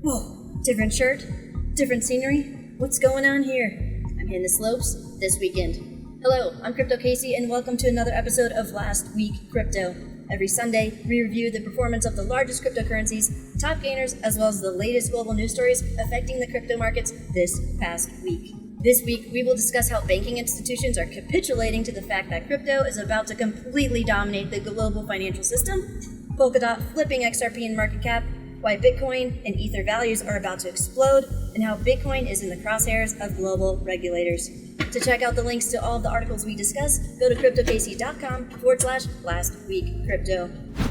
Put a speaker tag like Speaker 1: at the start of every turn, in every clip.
Speaker 1: Whoa, different shirt, different scenery. What's going on here? I'm hitting the slopes this weekend. Hello, I'm Crypto Casey, and welcome to another episode of Last Week Crypto. Every Sunday, we review the performance of the largest cryptocurrencies, top gainers, as well as the latest global news stories affecting the crypto markets this past week. This week, we will discuss how banking institutions are capitulating to the fact that crypto is about to completely dominate the global financial system, Polkadot flipping XRP in market cap, why Bitcoin and Ether values are about to explode, and how Bitcoin is in the crosshairs of global regulators. To check out the links to all of the articles we discuss, go to cryptocasey.com/lastweekcrypto.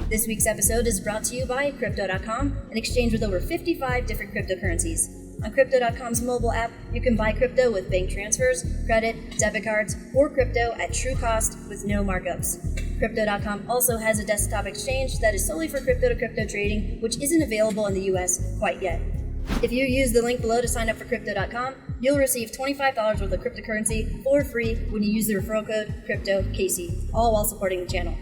Speaker 1: This week's episode is brought to you by Crypto.com, an exchange with over 55 different cryptocurrencies. On Crypto.com's mobile app, you can buy crypto with bank transfers, credit, debit cards, or crypto at true cost with no markups. Crypto.com also has a desktop exchange that is solely for crypto-to-crypto trading, which isn't available in the US quite yet. If you use the link below to sign up for Crypto.com, you'll receive $25 worth of cryptocurrency for free when you use the referral code CryptoCasey, all while supporting the channel.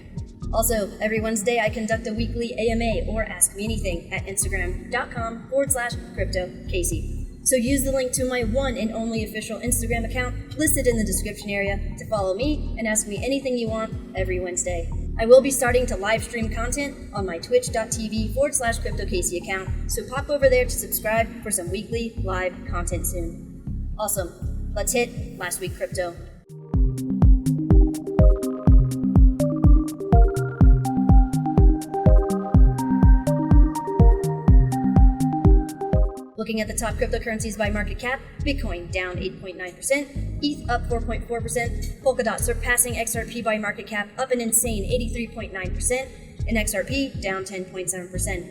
Speaker 1: Also, every Wednesday I conduct a weekly AMA or Ask Me Anything at Instagram.com/CryptoCasey. So use the link to my one and only official Instagram account listed in the description area to follow me and ask me anything you want every Wednesday. I will be starting to live stream content on my twitch.tv/CryptoCasey account, so pop over there to subscribe for some weekly live content soon. Awesome. Let's hit Last Week Crypto. Looking at the top cryptocurrencies by market cap, Bitcoin down 8.9%, ETH up 4.4%, Polkadot surpassing XRP by market cap up an insane 83.9%, and XRP down 10.7%.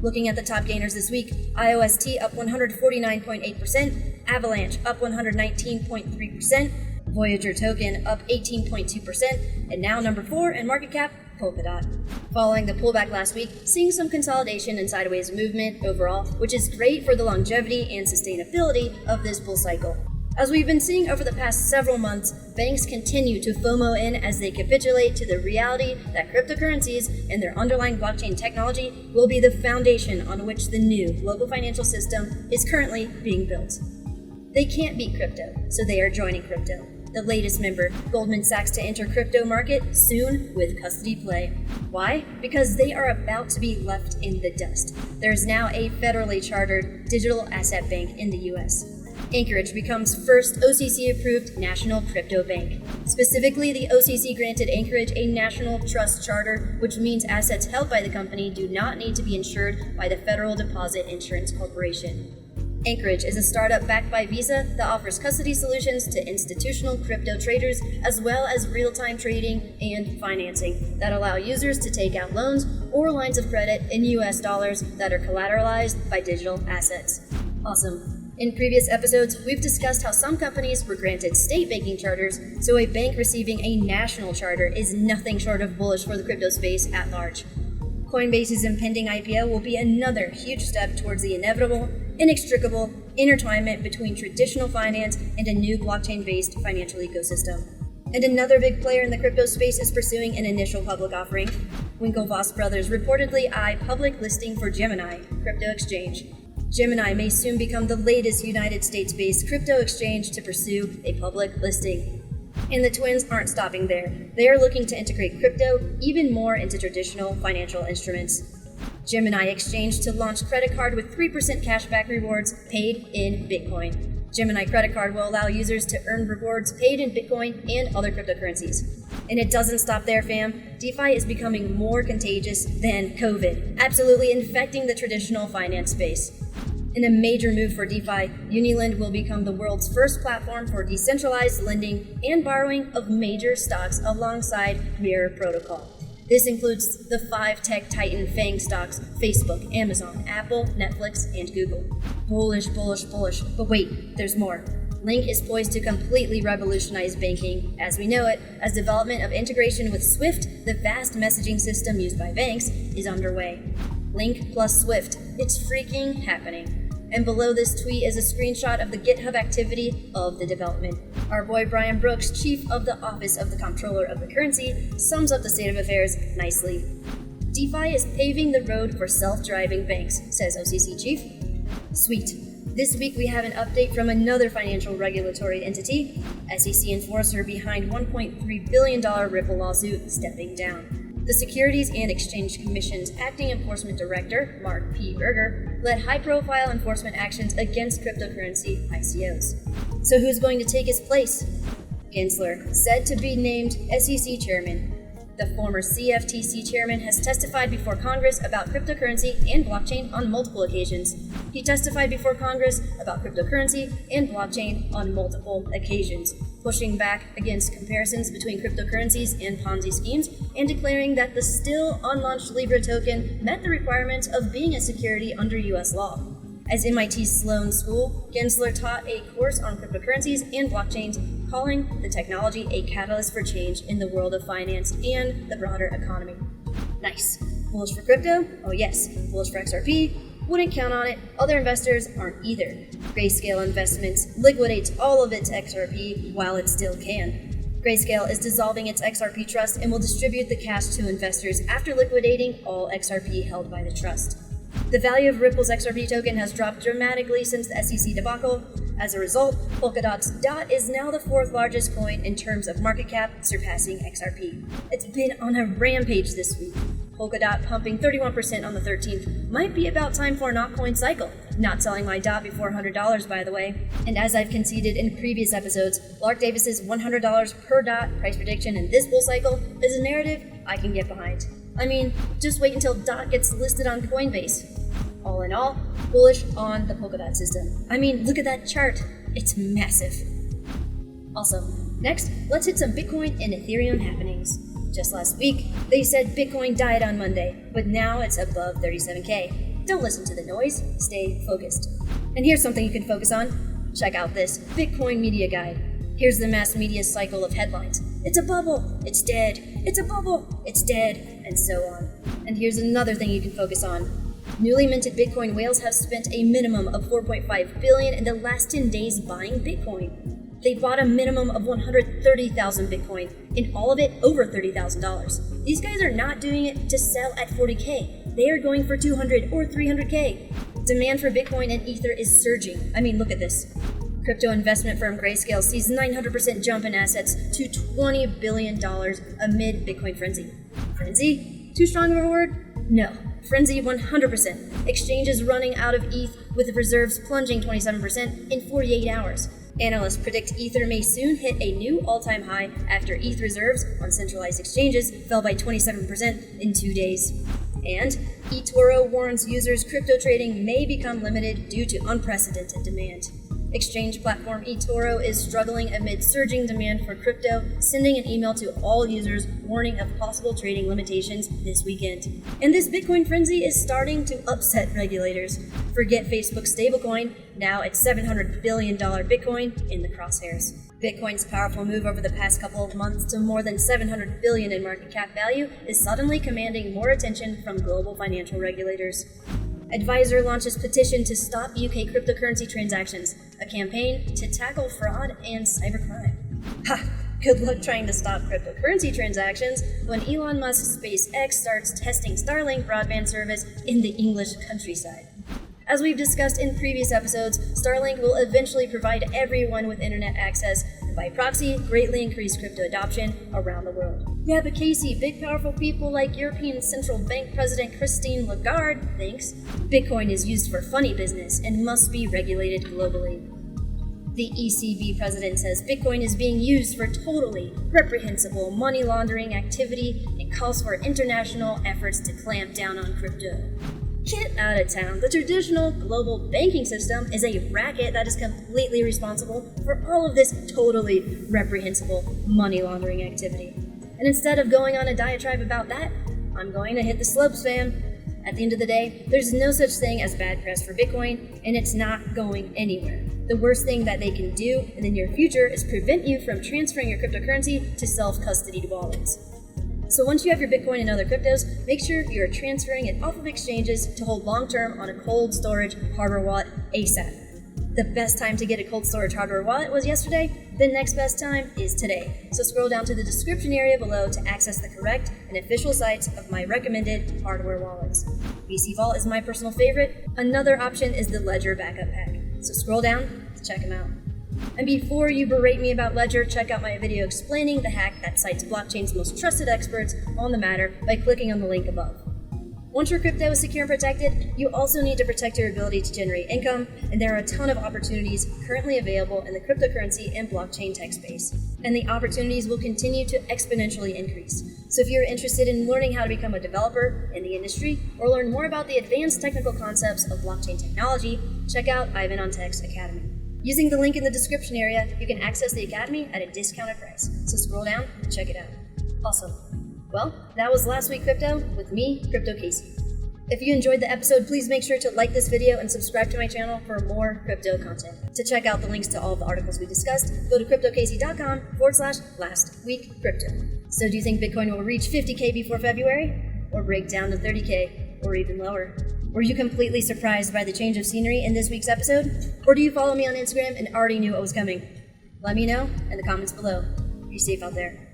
Speaker 1: Looking at the top gainers this week, IOST up 149.8%, Avalanche up 119.3%, Voyager token up 18.2%, and now number 4 in market cap, Polkadot. Following the pullback last week, seeing some consolidation and sideways movement overall, which is great for the longevity and sustainability of this bull cycle. As we've been seeing over the past several months, banks continue to FOMO in as they capitulate to the reality that cryptocurrencies and their underlying blockchain technology will be the foundation on which the new global financial system is currently being built. They can't beat crypto, so they are joining crypto. The latest member, Goldman Sachs, to enter crypto market soon with custody play. Why? Because they are about to be left in the dust. There is now a federally chartered digital asset bank in the US. Anchorage becomes first OCC-approved national crypto bank. Specifically, the OCC granted Anchorage a national trust charter, which means assets held by the company do not need to be insured by the Federal Deposit Insurance Corporation. Anchorage is a startup backed by Visa that offers custody solutions to institutional crypto traders, as well as real-time trading and financing that allow users to take out loans or lines of credit in US dollars that are collateralized by digital assets. Awesome. In previous episodes, we've discussed how some companies were granted state banking charters, so a bank receiving a national charter is nothing short of bullish for the crypto space at large. Coinbase's impending IPO will be another huge step towards the inevitable, inextricable intertwinement between traditional finance and a new blockchain-based financial ecosystem. And another big player in the crypto space is pursuing an initial public offering. Winklevoss brothers reportedly eye public listing for Gemini, crypto exchange. Gemini may soon become the latest United States-based crypto exchange to pursue a public listing. And the twins aren't stopping there. They are looking to integrate crypto even more into traditional financial instruments. Gemini Exchange to launch credit card with 3% cashback rewards paid in Bitcoin. Gemini credit card will allow users to earn rewards paid in Bitcoin and other cryptocurrencies. And it doesn't stop there, fam. DeFi is becoming more contagious than COVID, absolutely infecting the traditional finance space. In a major move for DeFi, UniLend will become the world's first platform for decentralized lending and borrowing of major stocks alongside Mirror Protocol. This includes the 5 tech titan FANG stocks: Facebook, Amazon, Apple, Netflix, and Google. Bullish, bullish, bullish. But wait, there's more. Link is poised to completely revolutionize banking as we know it, as development of integration with Swift, the vast messaging system used by banks, is underway. Link plus Swift. It's freaking happening. And below this tweet is a screenshot of the GitHub activity of the development. Our boy Brian Brooks, chief of the Office of the Comptroller of the Currency, sums up the state of affairs nicely. DeFi is paving the road for self-driving banks, says OCC chief. Sweet. This week we have an update from another financial regulatory entity, SEC enforcer behind $1.3 billion Ripple lawsuit stepping down. The Securities and Exchange Commission's acting enforcement director, Mark P. Berger, led high-profile enforcement actions against cryptocurrency ICOs. So who's going to take his place? Gensler, said to be named SEC chairman. The former CFTC chairman has testified before Congress about cryptocurrency and blockchain on multiple occasions. He testified before Congress about cryptocurrency and blockchain on multiple occasions, pushing back against comparisons between cryptocurrencies and Ponzi schemes and declaring that the still unlaunched Libra token met the requirements of being a security under U.S. law. As MIT's Sloan School, Gensler taught a course on cryptocurrencies and blockchains, calling the technology a catalyst for change in the world of finance and the broader economy. Nice. Bullish for crypto? Oh yes. Bullish for XRP? Wouldn't count on it. Other investors aren't either. Grayscale Investments liquidates all of its XRP while it still can. Grayscale is dissolving its XRP trust and will distribute the cash to investors after liquidating all XRP held by the trust. The value of Ripple's XRP token has dropped dramatically since the SEC debacle. As a result, Polkadot's DOT is now the fourth largest coin in terms of market cap, surpassing XRP. It's been on a rampage this week. Polkadot pumping 31% on the 13th. Might be about time for an altcoin cycle. Not selling my DOT before $100, by the way. And as I've conceded in previous episodes, Lark Davis's $100 per DOT price prediction in this bull cycle is a narrative I can get behind. I mean, just wait until DOT gets listed on Coinbase. All in all, bullish on the Polkadot system. I mean, look at that chart. It's massive. Also, next, let's hit some Bitcoin and Ethereum happenings. Just last week, they said Bitcoin died on Monday, but now it's above 37K. Don't listen to the noise, stay focused. And here's something you can focus on. Check out this Bitcoin media guide. Here's the mass media cycle of headlines. It's a bubble, it's dead. It's a bubble, it's dead, and so on. And here's another thing you can focus on. Newly minted Bitcoin whales have spent a minimum of $4.5 billion in the last 10 days buying Bitcoin. They bought a minimum of 130,000 Bitcoin, and all of it over $30,000. These guys are not doing it to sell at 40K. They are going for 200 or 300K. Demand for Bitcoin and Ether is surging. I mean, look at this. Crypto investment firm Grayscale sees 900% jump in assets to $20 billion amid Bitcoin frenzy. Frenzy? Too strong of a word? No. Frenzy 100%. Exchanges running out of ETH with reserves plunging 27% in 48 hours. Analysts predict Ether may soon hit a new all-time high after ETH reserves on centralized exchanges fell by 27% in 2 days. And eToro warns users crypto trading may become limited due to unprecedented demand. Exchange platform eToro is struggling amid surging demand for crypto, sending an email to all users warning of possible trading limitations this weekend. And this Bitcoin frenzy is starting to upset regulators. Forget Facebook's stablecoin, now it's $700 billion Bitcoin in the crosshairs. Bitcoin's powerful move over the past couple of months to more than $700 billion in market cap value is suddenly commanding more attention from global financial regulators. Advisor launches petition to stop UK cryptocurrency transactions, a campaign to tackle fraud and cybercrime. Ha! Good luck trying to stop cryptocurrency transactions when Elon Musk's SpaceX starts testing Starlink broadband service in the English countryside. As we've discussed in previous episodes, Starlink will eventually provide everyone with internet access and by proxy greatly increase crypto adoption around the world. Yeah, but Casey, big powerful people like European Central Bank President Christine Lagarde thinks Bitcoin is used for funny business and must be regulated globally. The ECB president says Bitcoin is being used for totally reprehensible money laundering activity and calls for international efforts to clamp down on crypto. Get out of town. The traditional global banking system is a racket that is completely responsible for all of this totally reprehensible money laundering activity. And instead of going on a diatribe about that, I'm going to hit the slopes, fam. At the end of the day, there's no such thing as bad press for Bitcoin, and it's not going anywhere. The worst thing that they can do in the near future is prevent you from transferring your cryptocurrency to self-custodied wallets. So once you have your Bitcoin and other cryptos, make sure you're transferring it off of exchanges to hold long-term on a cold storage hardware wallet ASAP. The best time to get a cold storage hardware wallet was yesterday. The next best time is today. So scroll down to the description area below to access the correct and official sites of my recommended hardware wallets. BC Vault is my personal favorite. Another option is the Ledger Backup Pack. So scroll down to check them out. And before you berate me about Ledger, check out my video explaining the hack that cites blockchain's most trusted experts on the matter by clicking on the link above. Once your crypto is secure and protected, you also need to protect your ability to generate income, and there are a ton of opportunities currently available in the cryptocurrency and blockchain tech space. And the opportunities will continue to exponentially increase. So if you're interested in learning how to become a developer in the industry, or learn more about the advanced technical concepts of blockchain technology, check out Ivan on Tech's Academy. Using the link in the description area, you can access the Academy at a discounted price. So scroll down and check it out. Awesome. Well, that was Last Week Crypto with me, Crypto Casey. If you enjoyed the episode, please make sure to like this video and subscribe to my channel for more crypto content. To check out the links to all of the articles we discussed, go to cryptocasey.com/lastweekcrypto. So do you think Bitcoin will reach 50K before February? Or break down to 30K? Or even lower? Were you completely surprised by the change of scenery in this week's episode? Or do you follow me on Instagram and already knew what was coming? Let me know in the comments below. Be safe out there.